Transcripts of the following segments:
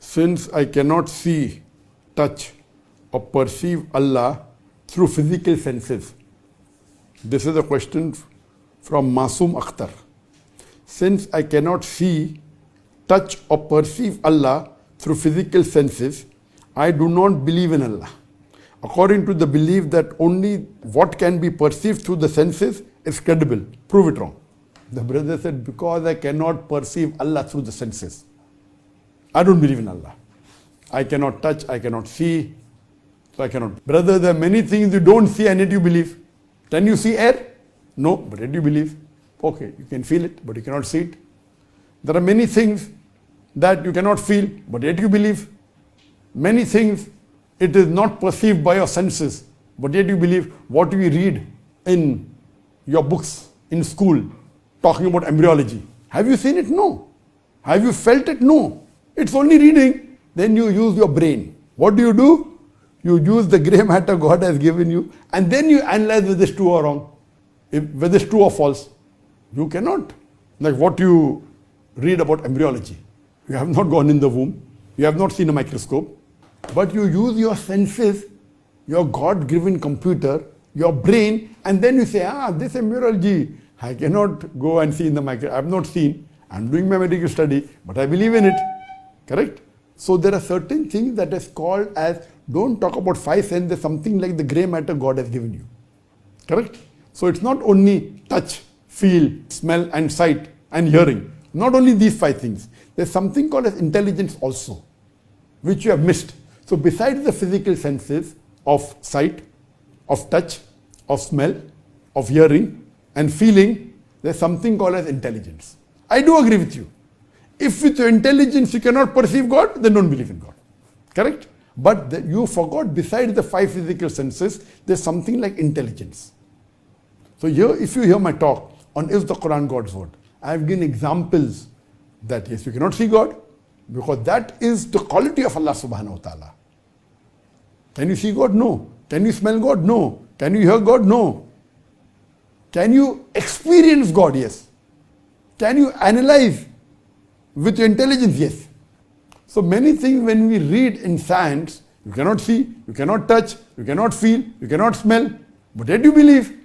Since I cannot see, touch or perceive Allah through physical senses. This is a question from Masoom Akhtar. Since I cannot see, touch or perceive Allah through physical senses, I do not believe in Allah. According to the belief that only what can be perceived through the senses is credible. Prove it wrong. The brother said, because I cannot perceive Allah through the senses, I don't believe in Allah. I cannot touch, I cannot see, so I cannot. Brother, there are many things you don't see and yet you believe. Can you see air? No, but yet you believe. Okay, you can feel it, but you cannot see it. There are many things that you cannot feel, but yet you believe. Many things it is not perceived by your senses, but yet you believe. What we read in your books in school talking about embryology. Have you seen it? No. Have you felt it? No. It's only reading. Then you use your brain. What do? You use the grey matter God has given you, and then you analyze whether it's true or wrong, whether it's true or false. You cannot. Like what you read about embryology. You have not gone in the womb. You have not seen a microscope. But you use your senses, your God-given computer, your brain, and then you say, this embryology, I cannot go and see in the microscope. I have not seen. I'm doing my medical study, but I believe in it. Correct? So there are certain things that is called as, don't talk about five senses, something like the grey matter God has given you. Correct? So it's not only touch, feel, smell and sight and hearing. Not only these five things. There's something called as intelligence also, which you have missed. So besides the physical senses of sight, of touch, of smell, of hearing and feeling, there's something called as intelligence. I do agree with you. If with your intelligence you cannot perceive God, then don't believe in God. Correct? But you forgot besides the five physical senses, there's something like intelligence. So here, if you hear my talk on is the Quran God's word, I have given examples that yes, you cannot see God, because that is the quality of Allah subhanahu wa ta'ala. Can you see God? No. Can you smell God? No. Can you hear God? No. Can you experience God? Yes. Can you analyze with your intelligence? Yes. So many things when we read in science, you cannot see, you cannot touch, you cannot feel, you cannot smell, but yet you believe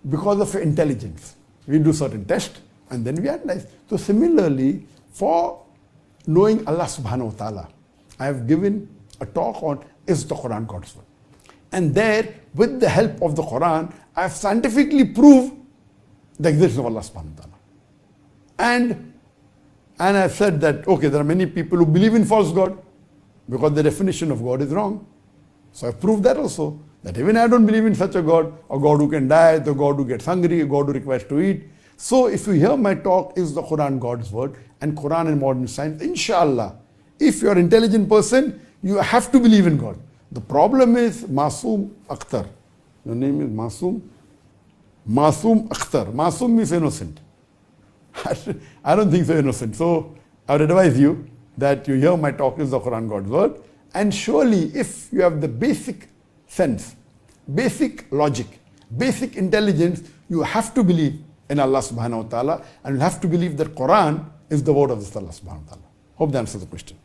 because of your intelligence. We do certain tests and then we analyze. So similarly, for knowing Allah subhanahu wa ta'ala, I have given a talk on is the Quran God's word. And there, with the help of the Quran, I have scientifically proved the existence of Allah subhanahu wa ta'ala. And I have said that, okay, there are many people who believe in false God because the definition of God is wrong. So I proved that also, that even I don't believe in such a God, a God who can die, the God who gets hungry, a God who requires to eat. So if you hear my talk, is the Quran God's word and Quran and modern science, inshallah, if you're an intelligent person, you have to believe in God. The problem is Masoom Akhtar. Your name is Masoom? Masoom Akhtar. Masoom means innocent. I don't think so innocent. So I would advise you that you hear my talk is the Quran God's word. And surely if you have the basic sense, basic logic, basic intelligence, you have to believe in Allah subhanahu wa ta'ala and you have to believe that Quran is the word of Allah subhanahu wa ta'ala. Hope that answers the question.